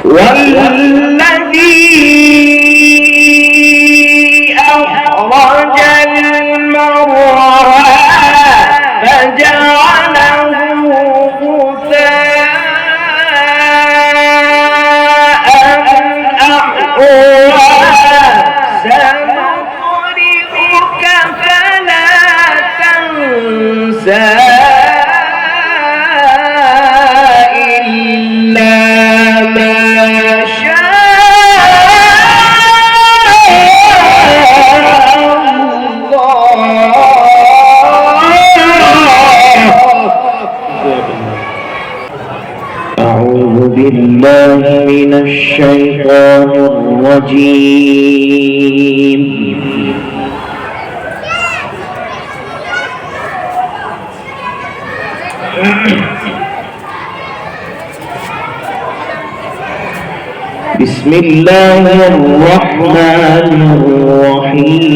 والذي أخرج المرعى فجعله غثاء أحوى سنقرئك فلا تنسى بالله من الشيطان الرجيم. بسم الله الرحمن الرحيم.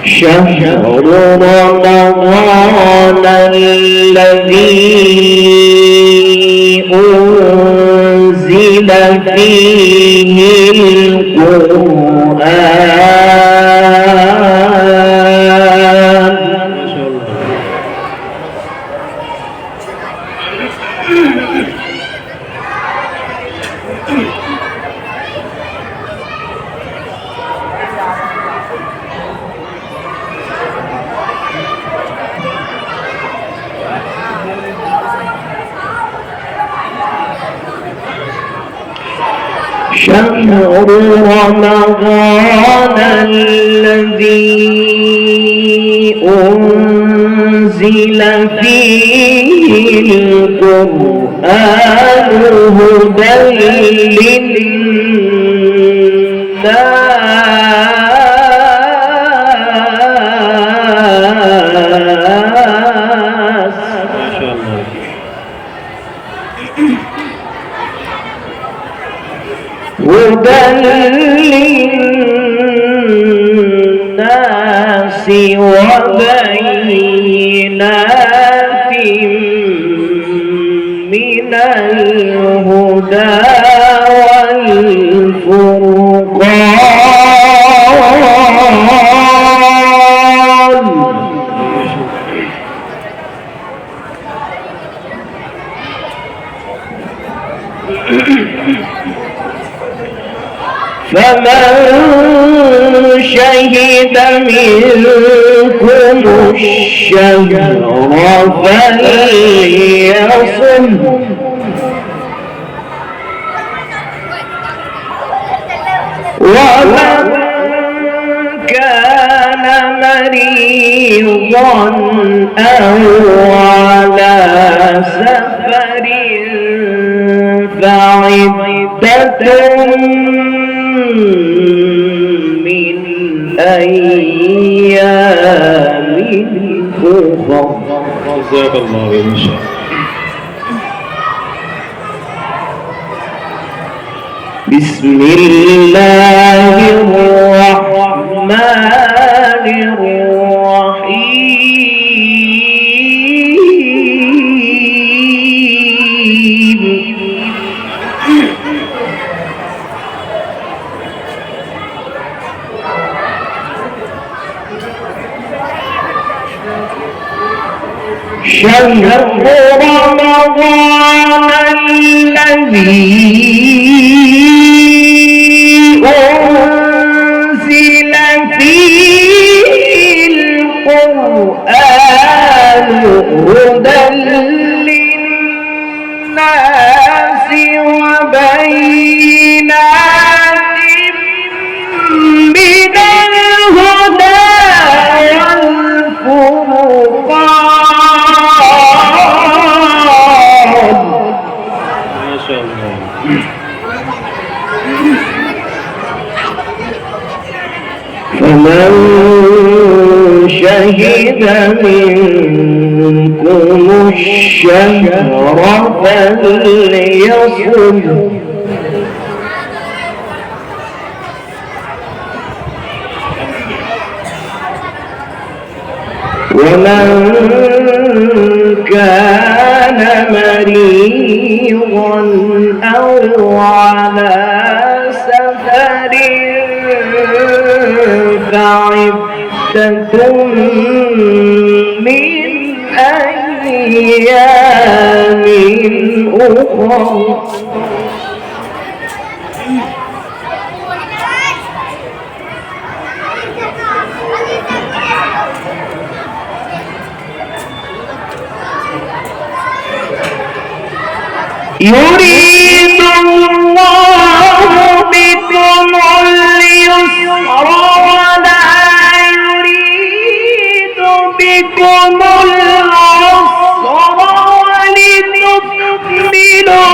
شهر رمضان الذي أنزل فيه القرآن شهر رمضان الذي أنزل فيه القرآن هدى للناس هدى للناس وبينات من الهدى والفرقان فمن شهد منكم الشهر فليصم ومن كان مريضا أو على سفر فعدة من أيام أخر. جزاك الله إن شاء الله. بسم الله الرحمن الرحيم. شهر رمضان الذي أنزل فيه القرآن هدى للناس وبينات من الهدى والفرقان. ما شاء الله. فمن شهد منكم يصوم الشهر فليصم ومن كان مريضا أو على سفر فعدة من أيام أخر يريد الله بكم اليسر ولا يريد بكم العسر ولتكملوا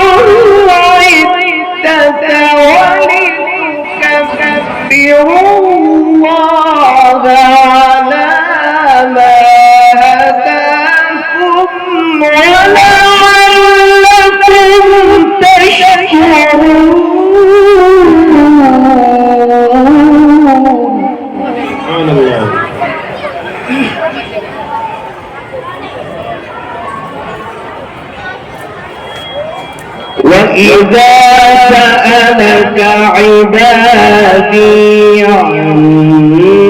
العدة ولتكبروا الله على ما هداكم ولعلكم تشكرون. سبحان الله. وإذا سألك عبادي عني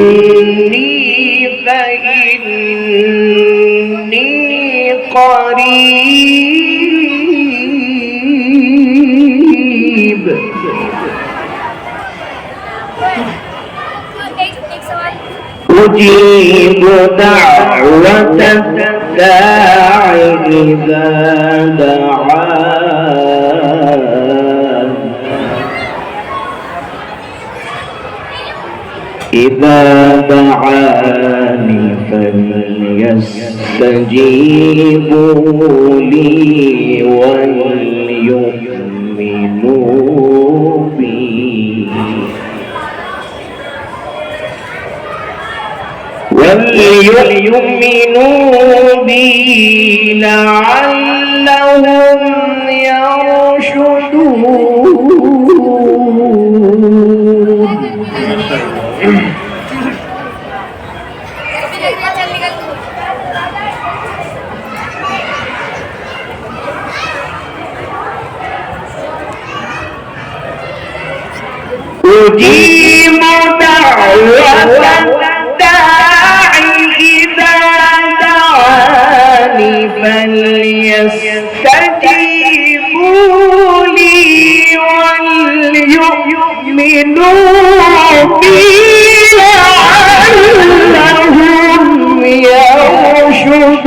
فإني قريب أجيب دعوة الداع إذا دعان إذا دعاني فليستجيبوا لي وليؤمنوا بي لعلهم يرشدون. أجيب دعوة الداعي إذا دعاني فليستجيبوا لي وليؤمنوا بي لعلهم يرشدون.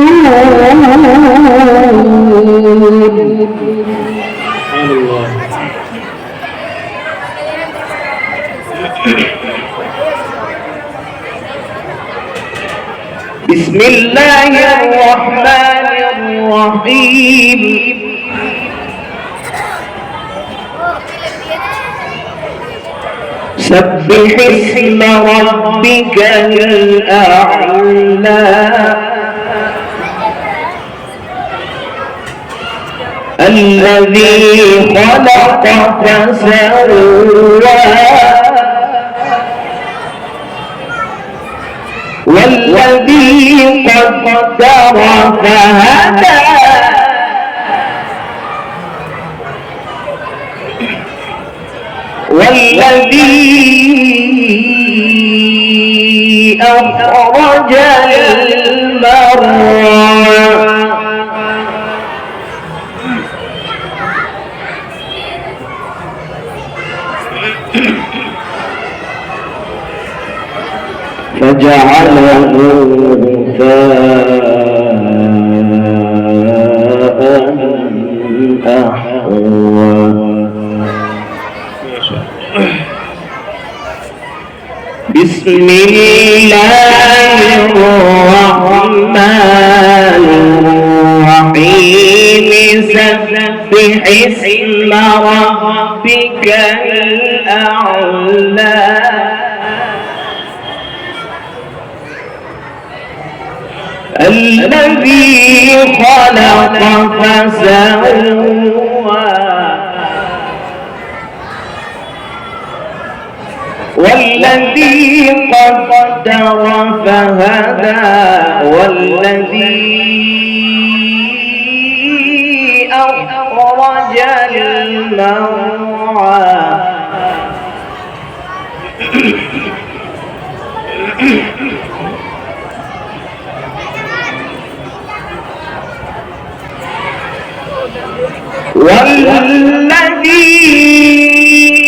بسم الله الرحمن الرحيم. سبح اسم ربك الأعلى الذي خلق فسوى والذي قدر فهدى والذي أخرج المرعى فجعله غثاء أحوى. بسم الله الرحمن الرحيم. سبح اسم ربك الأعلى الذي خلق فسوى والذي قدر فهدى والذي أخرج المرعى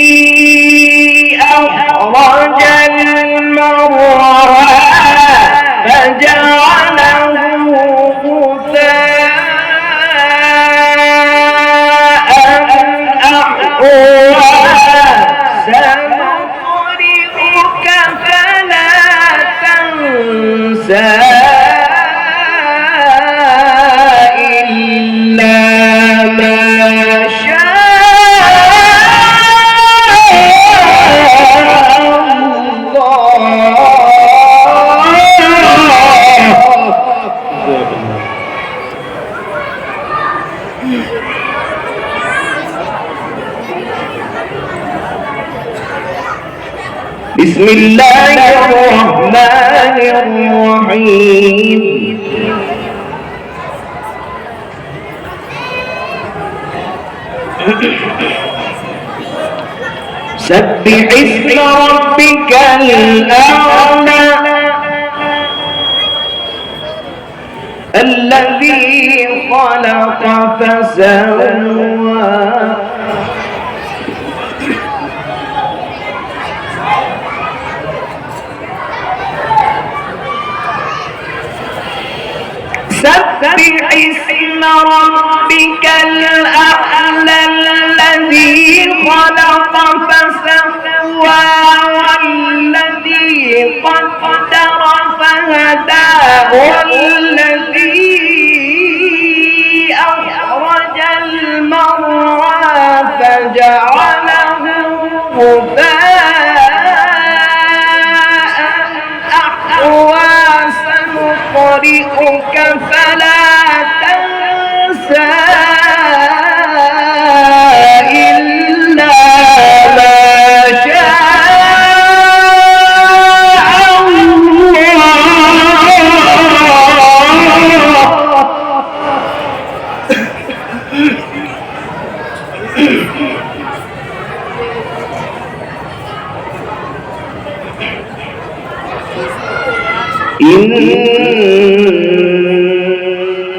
والذي أخرج المرعى فجعله غثاء أحوى سنقرئك فلا تنسى بسم الله الرحمن الرحيم سبح اسم ربك الأعلى الذي خلق فسوى سبح اسم ربك الأعلى الذي خلق فسوى والذي قدر فهدى والذي أخرج المرعى فجعله غثاء أحوى سنقرئك فلا تنسى إلا ما شاء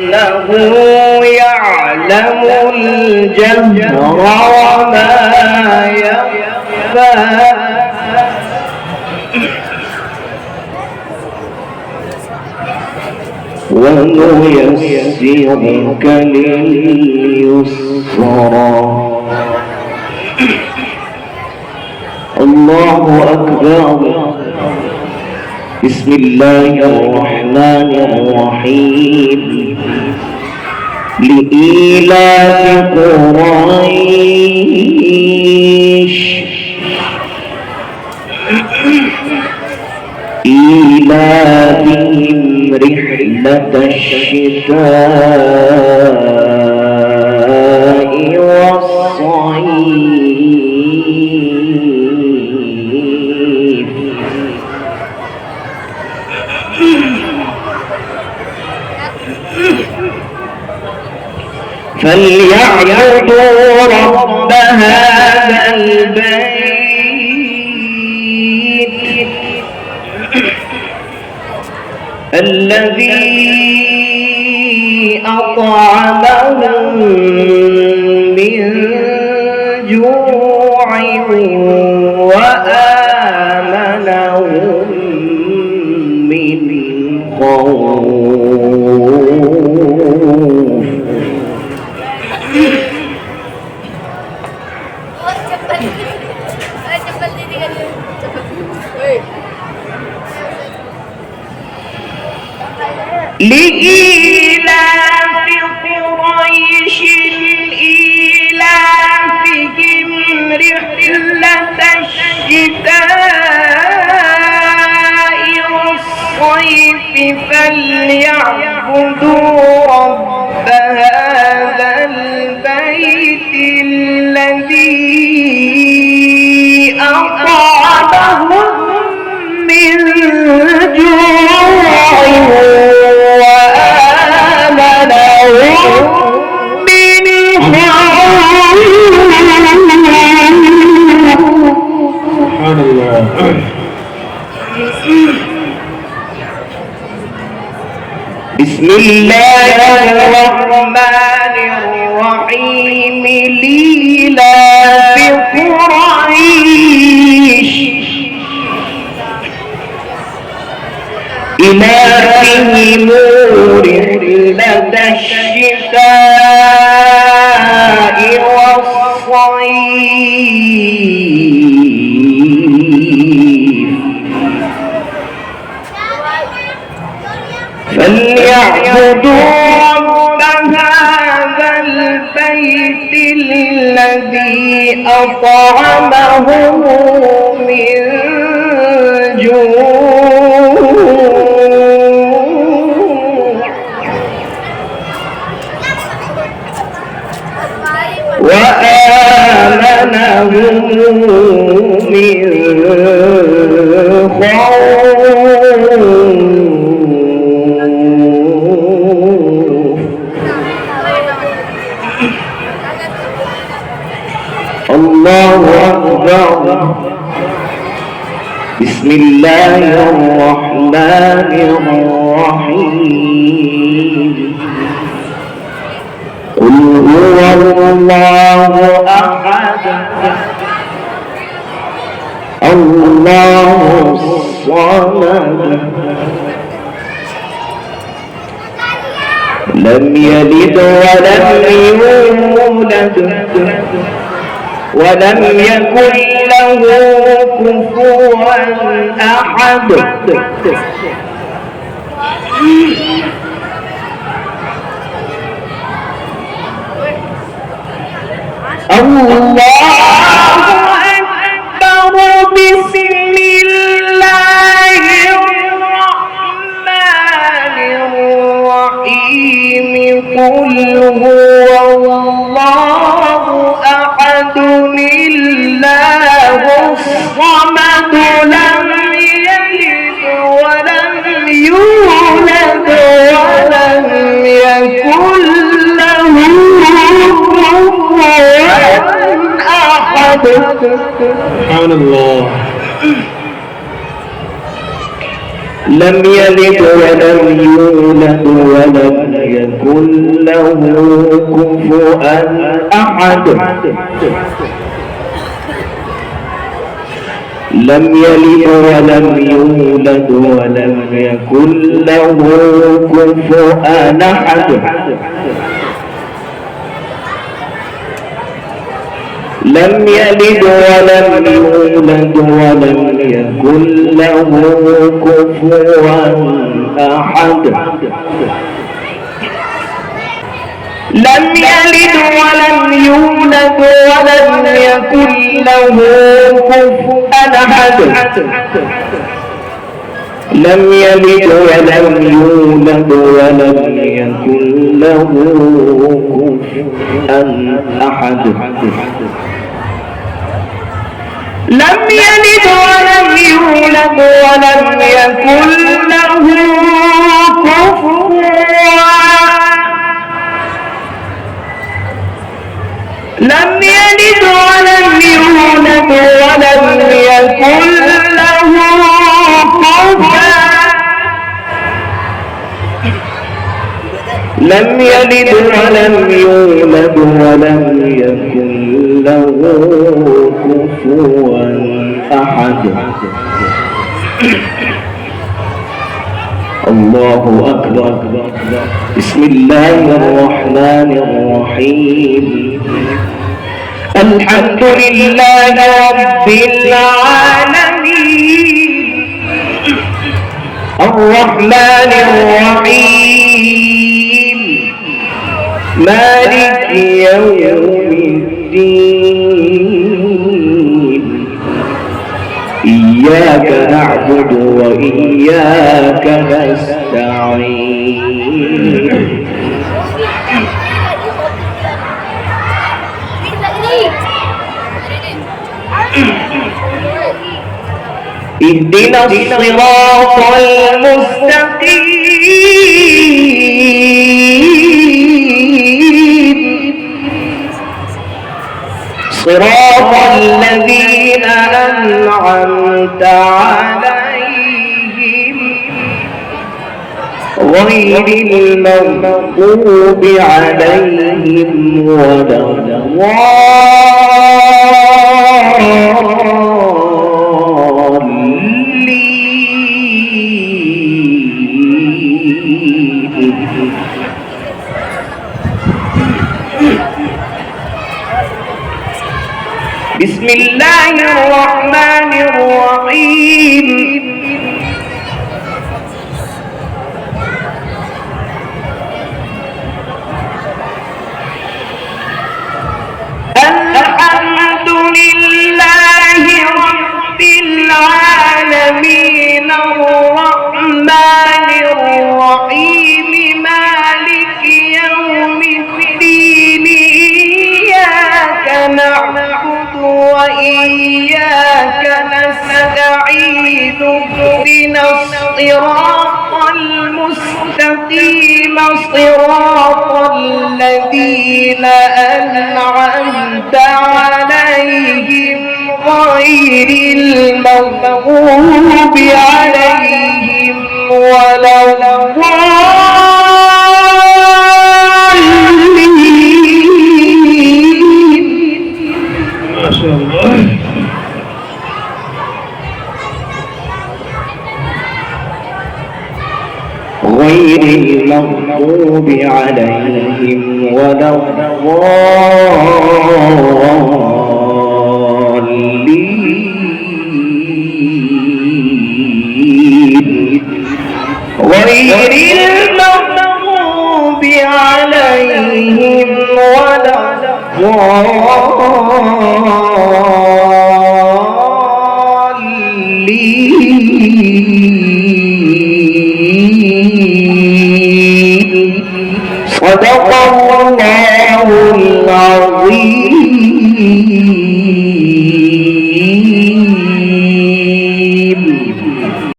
إنه يعلم الجهر وما يخفى ونيسرك لليسرى الله أكبر بسم الله الرحمن الرحيم لإيلاف قريش إيلافهم رحلة الشتاء والصيف فليعبدوا رب هذا البيت الذي أطعمهم من جوع وآمنهم من خوف لإيلاف قريش إيلافهم رحلة من جوع وآمنهم من خوف. سبحان الله. بسم الله الرحمن الرحيم. لإيلاف قريش إيلافهم رحلة الشتاء والصيف فليعبدوا رب هذا البيت الذي أطعمهم من جوع وآمنهم من خوف. الله أكبر. بسم الله الرحمن الرحيم. قل هو الله أحد الله الصمد لم يلد ولم يولد ولم يكن له كفوا أحد. الله أكبر. بسم الله الرحمن الرحيم. قل هو الله أحد الله الصمد لم يلد ولم يولد ولم يكن له كفوا أحد. سبحان الله. لم يلد ولم يولد ولم يكن له كفوا أحد. لم يلد ولم يولد ولم يكن له كفوا أحد. لم يلد ولم يولد ولم يكن له كفوا أحد. لم يلد ولم يولد ولم يكن له كفوا أحد. لم يلد ولم يولد ولم يكن له كفوا أحد. لم يلد ولم يولد ولم يكن له كفوا. لم يلد ولم يولد ولم يكن له كفوا. لم يلد ولم يولد ولم يكن له كفوا أحد. الله أكبر. بسم الله الرحمن الرحيم. الحمد لله رب العالمين الرحمن الرحيم مالك يوم الدين. إياك نعبد وإياك نستعين. اهدنا الصراط المستقيم صراط الذين أنعمت عليهم غير المغضوب عليهم ولا بسم الله الرحمن الرحيم الحمد لله رب العالمين الرحمن الرحيم مالك يوم الدين إياك نعبد وإياك نستعين اهدنا الصراط المستقيم صراط الذين أنعمت عليهم غير المغضوب عليهم ولا الضالين. ما شاء الله. غير المغضوب عليهم ولا الضالين. غير المغضوب عليهم ولا الضالين. صدق الله العظيم.